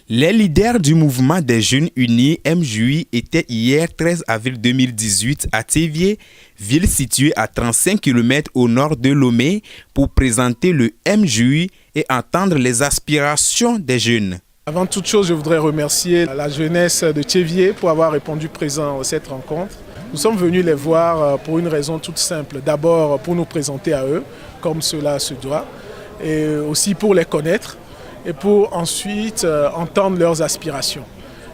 Les leaders du mouvement des jeunes unis MJUI étaient hier 13 avril 2018 à Thévié, ville située à 35 km au nord de Lomé, pour présenter le MJUI et entendre les aspirations des jeunes. Avant toute chose, je voudrais remercier la jeunesse de Thévié pour avoir répondu présent à cette rencontre. Nous sommes venus les voir pour une raison toute simple. D'abord pour nous présenter à eux, comme cela se doit, et aussi pour les connaître et pour ensuite entendre leurs aspirations.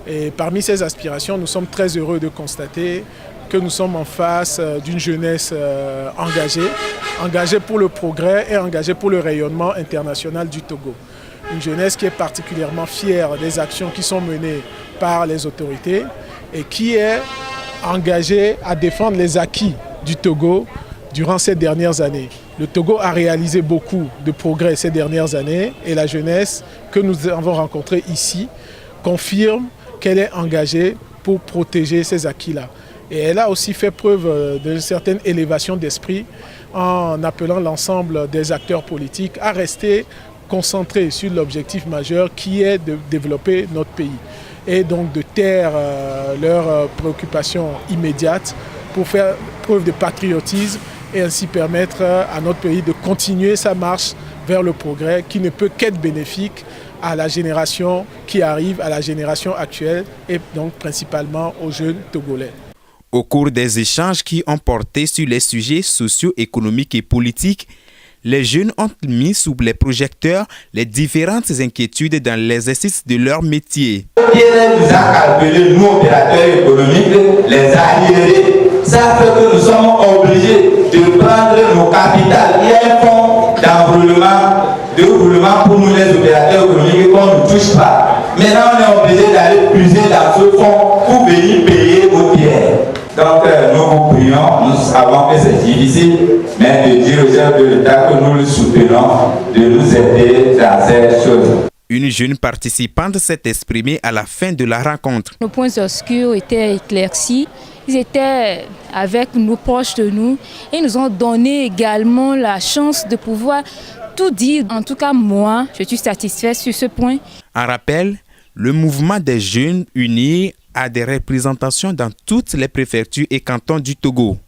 Et parmi ces aspirations, nous sommes très heureux de constater que nous sommes en face d'une jeunesse engagée pour le progrès et engagée pour le rayonnement international du Togo. Une jeunesse qui est particulièrement fière des actions qui sont menées par les autorités et qui est engagée à défendre les acquis du Togo durant ces dernières années. Le Togo a réalisé beaucoup de progrès ces dernières années et la jeunesse que nous avons rencontrée ici confirme qu'elle est engagée pour protéger ces acquis-là. Et elle a aussi fait preuve d'une certaine élévation d'esprit en appelant l'ensemble des acteurs politiques à rester concentrés sur l'objectif majeur qui est de développer notre pays et donc de taire leurs préoccupations immédiates pour faire preuve de patriotisme et ainsi permettre à notre pays de continuer sa marche vers le progrès qui ne peut qu'être bénéfique à la génération qui arrive, à la génération actuelle et donc principalement aux jeunes Togolais. Au cours des échanges qui ont porté sur les sujets socio-économiques et politiques, les jeunes ont mis sous les projecteurs les différentes inquiétudes dans l'exercice de leur métier. Nous a calculé, nous opérateurs économiques, les arriérés. Ça fait que nous sommes obligés de prendre nos capitales. Il y a un fonds d'enroulement pour nous les opérateurs économiques qu'on ne touche pas. Maintenant on est obligé d'aller puiser dans ce fonds pour venir payer aux pierres. Donc nous vous prions, nous savons que c'est difficile, mais de dire aux chefs de l'État que nous le soutenons, de nous aider dans ces choses. Une jeune participante s'est exprimée à la fin de la rencontre. Nos points obscurs étaient éclaircis, ils étaient avec nous, proches de nous, et nous ont donné également la chance de pouvoir tout dire. En tout cas, moi, je suis satisfaite sur ce point. En rappel, le mouvement des jeunes unis a des représentations dans toutes les préfectures et cantons du Togo.